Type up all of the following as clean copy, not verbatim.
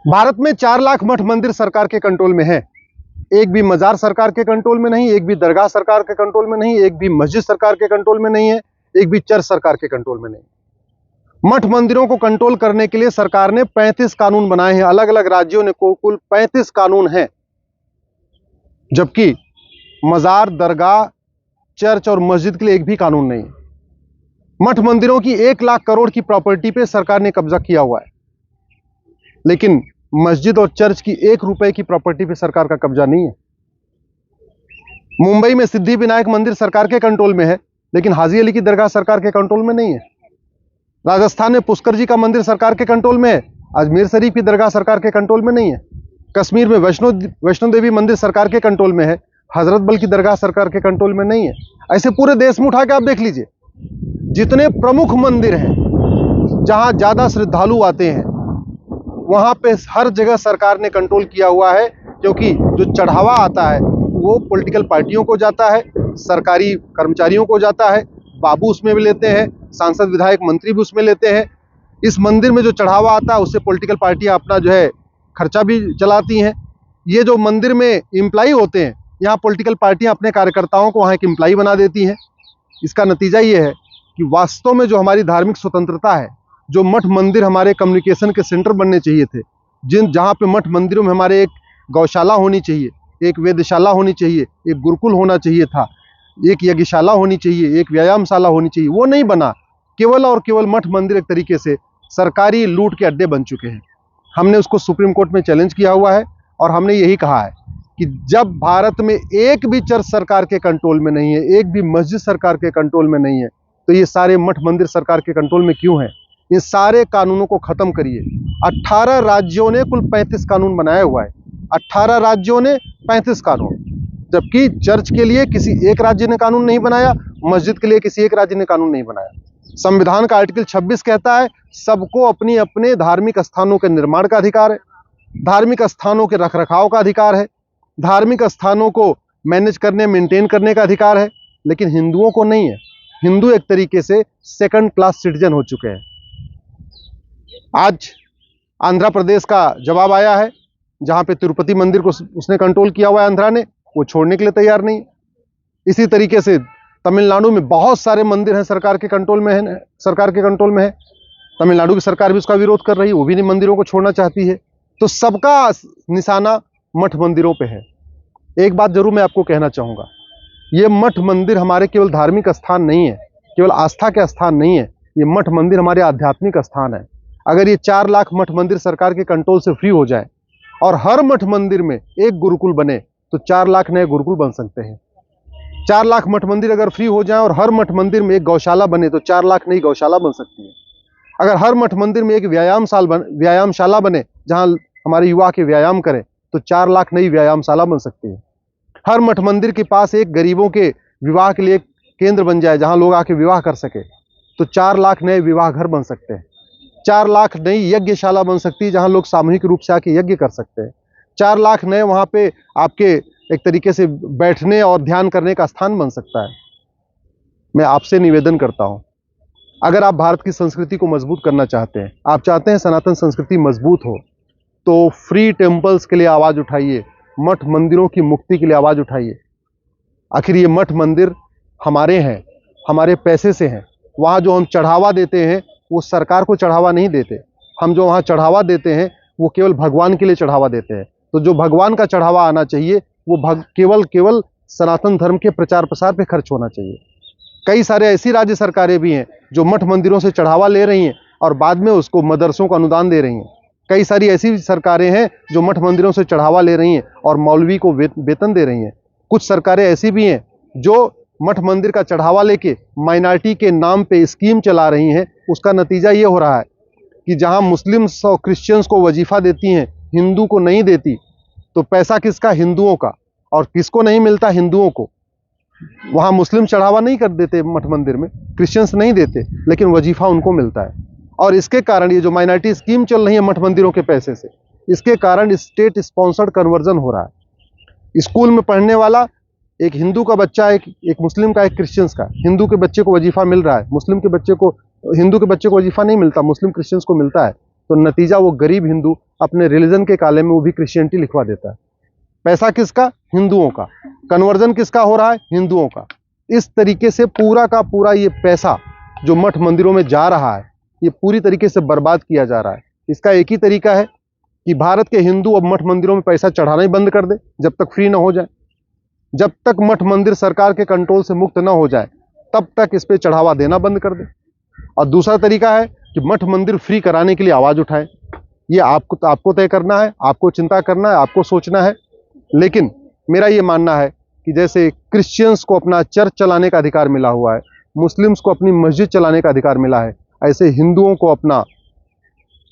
भारत में 4 लाख मठ मंदिर सरकार के कंट्रोल में है। एक भी मजार सरकार के कंट्रोल में नहीं, एक भी दरगाह सरकार के कंट्रोल में नहीं, एक भी मस्जिद सरकार के कंट्रोल में नहीं है, एक भी चर्च सरकार के कंट्रोल में नहीं। मठ मंदिरों को कंट्रोल करने के लिए सरकार ने 35 कानून बनाए हैं। अलग अलग राज्यों ने कुल 35 कानून हैं, जबकि मजार, दरगाह, चर्च और मस्जिद के लिए एक भी कानून नहीं है। मठ मंदिरों की 1 लाख करोड़ की प्रॉपर्टी पे सरकार ने कब्जा किया हुआ है, लेकिन मस्जिद और चर्च की 1 रुपए की प्रॉपर्टी पे सरकार का कब्जा नहीं है। मुंबई में सिद्धि विनायक मंदिर सरकार के कंट्रोल में है, लेकिन हाजी अली की दरगाह सरकार के कंट्रोल में नहीं है। राजस्थान में पुष्कर जी का मंदिर सरकार के कंट्रोल में है, अजमेर शरीफ की दरगाह सरकार के कंट्रोल में नहीं है। कश्मीर में वैष्णो देवी मंदिर सरकार के कंट्रोल में है, हजरत बल की दरगाह सरकार के कंट्रोल में नहीं है। ऐसे पूरे देश में उठा के आप देख लीजिए, जितने प्रमुख मंदिर हैं, जहां ज्यादा श्रद्धालु आते हैं, वहां पे हर जगह सरकार ने कंट्रोल किया हुआ है, क्योंकि जो चढ़ावा आता है वो पॉलिटिकल पार्टियों को जाता है, सरकारी कर्मचारियों को जाता है, बाबू उसमें भी लेते हैं, सांसद विधायक मंत्री भी उसमें लेते हैं। इस मंदिर में जो चढ़ावा आता है उससे पॉलिटिकल पार्टियां अपना जो है खर्चा भी चलाती हैं। ये जो मंदिर में एम्प्लाई होते हैं, यहाँ पॉलिटिकल पार्टियां अपने कार्यकर्ताओं को वहाँ एक एम्प्लाई बना देती हैं। इसका नतीजा ये है कि वास्तव में जो हमारी धार्मिक स्वतंत्रता है, जो मठ मंदिर हमारे कम्युनिकेशन के सेंटर बनने चाहिए थे, जहाँ पे मठ मंदिरों में हमारे एक गौशाला होनी चाहिए, एक वेदशाला होनी चाहिए, एक गुरुकुल होना चाहिए था, एक यज्ञशाला होनी चाहिए, एक व्यायामशाला होनी चाहिए, वो नहीं बना। केवल और केवल मठ मंदिर एक तरीके से सरकारी लूट के अड्डे बन चुके हैं। हमने उसको सुप्रीम कोर्ट में चैलेंज किया हुआ है और हमने यही कहा है कि जब भारत में एक भी चर्च सरकार के कंट्रोल में नहीं है, एक भी मस्जिद सरकार के कंट्रोल में नहीं है, तो ये सारे मठ मंदिर सरकार के कंट्रोल में क्यों हैं? इन सारे कानूनों को खत्म करिए। 18 राज्यों ने कुल 35 कानून बनाया हुआ है। 18 राज्यों ने 35 कानून, जबकि चर्च के लिए किसी एक राज्य ने कानून नहीं बनाया, मस्जिद के लिए किसी एक राज्य ने कानून नहीं बनाया। संविधान का आर्टिकल 26 कहता है सबको अपनी अपने धार्मिक स्थानों के निर्माण का अधिकार है, धार्मिक स्थानों के रखरखाव का अधिकार है, धार्मिक स्थानों को मैनेज करने, मेंटेन करने का अधिकार है, लेकिन हिंदुओं को नहीं है। हिंदू एक तरीके से सेकंड क्लास सिटीजन हो चुके हैं। आज आंध्र प्रदेश का जवाब आया है, जहां पे तिरुपति मंदिर को उसने कंट्रोल किया हुआ है आंध्रा ने, वो छोड़ने के लिए तैयार नहीं। इसी तरीके से तमिलनाडु में बहुत सारे मंदिर हैं सरकार के कंट्रोल में है, सरकार के कंट्रोल में है। तमिलनाडु की सरकार भी उसका विरोध कर रही है, वो भी नहीं मंदिरों को छोड़ना चाहती है। तो सबका निशाना मठ मंदिरों पे है। एक बात जरूर मैं आपको कहना चाहूंगा, ये मठ मंदिर हमारे केवल धार्मिक स्थान नहीं है, केवल आस्था के स्थान नहीं है, ये मठ मंदिर हमारे आध्यात्मिक स्थान है। अगर ये 4 लाख मठ मंदिर सरकार के कंट्रोल से फ्री हो जाए और हर मठ मंदिर में एक गुरुकुल बने, तो 4 लाख नए गुरुकुल बन सकते हैं। 4 लाख मठ मंदिर अगर फ्री हो जाए और हर मठ मंदिर में एक गौशाला बने, तो 4 लाख नई गौशाला बन सकती है। अगर हर मठ मंदिर में एक व्यायामशाला बने, जहां हमारे युवा के व्यायाम करें, तो 4 लाख नई व्यायामशाला बन सकती है। हर मठ मंदिर के पास एक गरीबों के विवाह के लिए एक केंद्र बन जाए, जहां लोग आके विवाह कर सके, तो 4 लाख नए विवाह घर बन सकते हैं। 4 लाख नई यज्ञशाला बन सकती है, जहां लोग सामूहिक रूप से आके यज्ञ कर सकते हैं। 4 लाख नए वहां पे आपके एक तरीके से बैठने और ध्यान करने का स्थान बन सकता है। मैं आपसे निवेदन करता हूं, अगर आप भारत की संस्कृति को मजबूत करना चाहते हैं, आप चाहते हैं सनातन संस्कृति मजबूत हो, तो फ्री टेम्पल्स के लिए आवाज उठाइए, मठ मंदिरों की मुक्ति के लिए आवाज उठाइए। आखिर ये मठ मंदिर हमारे हैं, हमारे पैसे से हैं। वहाँ जो हम चढ़ावा देते हैं वो सरकार को चढ़ावा नहीं देते। हम जो वहाँ चढ़ावा देते हैं वो केवल भगवान के लिए चढ़ावा देते हैं। तो जो भगवान का चढ़ावा आना चाहिए वो केवल सनातन धर्म के प्रचार प्रसार पे खर्च होना चाहिए। कई सारे ऐसी राज्य सरकारें भी हैं जो मठ मंदिरों से चढ़ावा ले रही हैं और बाद में उसको मदरसों को अनुदान दे रही हैं। कई सारी ऐसी सरकारें हैं जो मठ मंदिरों से चढ़ावा ले रही हैं और मौलवी को वेतन दे रही हैं। कुछ सरकारें ऐसी भी हैं जो मठ मंदिर का चढ़ावा लेके माइनॉरिटी के नाम पे स्कीम चला रही हैं। उसका नतीजा ये हो रहा है कि जहां मुस्लिम्स और क्रिश्चियंस को वजीफा देती हैं, हिंदू को नहीं देती, तो पैसा किसका? हिंदुओं का। और किसको नहीं मिलता? हिंदुओं को। वहां मुस्लिम चढ़ावा नहीं कर देते मठ मंदिर में, क्रिश्चियंस नहीं देते, लेकिन वजीफा उनको मिलता है। और इसके कारण ये जो माइनॉरिटी स्कीम चल रही है मठ मंदिरों के पैसे से, इसके कारण स्टेट स्पॉन्सर्ड कन्वर्जन हो रहा है। स्कूल में पढ़ने वाला एक हिंदू का बच्चा, एक मुस्लिम का, एक क्रिश्चियंस का, हिंदू के बच्चे को वजीफा मिल रहा है, मुस्लिम के बच्चे को, हिंदू के बच्चे को वजीफा नहीं मिलता, मुस्लिम क्रिश्चियंस को मिलता है। तो नतीजा वो गरीब हिंदू अपने रिलीजन के काले में वो भी क्रिश्चियनिटी लिखवा देता है। पैसा किसका? हिंदुओं का। कन्वर्जन किसका हो रहा है? हिंदुओं का। इस तरीके से पूरा का पूरा ये पैसा जो मठ मंदिरों में जा रहा है, ये पूरी तरीके से बर्बाद किया जा रहा है। इसका एक ही तरीका है कि भारत के हिंदू अब मठ मंदिरों में पैसा चढ़ाना ही बंद कर दे, जब तक फ्री ना हो जाए। जब तक मठ मंदिर सरकार के कंट्रोल से मुक्त ना हो जाए, तब तक इस पे चढ़ावा देना बंद कर दे। और दूसरा तरीका है कि मठ मंदिर फ्री कराने के लिए आवाज उठाए। ये आपको तय करना है, आपको चिंता करना है, आपको सोचना है। लेकिन मेरा ये मानना है कि जैसे क्रिश्चियंस को अपना चर्च चलाने का अधिकार मिला हुआ है, मुस्लिम्स को अपनी मस्जिद चलाने का अधिकार मिला है, ऐसे हिंदुओं को अपना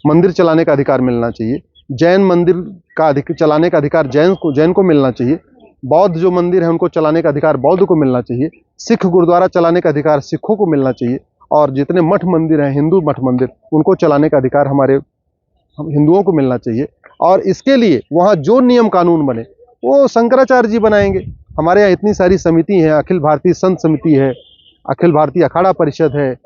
मंदिर चलाने का अधिकार मिलना चाहिए। जैन मंदिर का चलाने का अधिकार जैन को मिलना चाहिए। बौद्ध जो मंदिर है उनको चलाने का अधिकार बौद्ध को मिलना चाहिए। सिख गुरुद्वारा चलाने का अधिकार सिखों को मिलना चाहिए। और जितने मठ मंदिर हैं, हिंदू मठ मंदिर, उनको चलाने का अधिकार हम हिंदुओं को मिलना चाहिए। और इसके लिए वहाँ जो नियम कानून बने वो शंकराचार्य जी बनाएंगे। हमारे यहाँ इतनी सारी समिति हैं, अखिल भारतीय संत समिति है, अखिल भारतीय अखाड़ा परिषद है,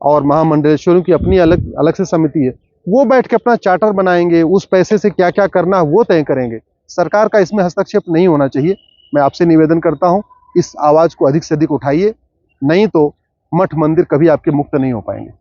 और महामंडलेश्वरों की अपनी अलग अलग से समिति है। वो बैठ के अपना चार्टर बनाएंगे, उस पैसे से क्या क्या करना है वो तय करेंगे। सरकार का इसमें हस्तक्षेप नहीं होना चाहिए। मैं आपसे निवेदन करता हूँ, इस आवाज़ को अधिक से अधिक उठाइए, नहीं तो मठ मंदिर कभी आपके मुक्त नहीं हो पाएंगे।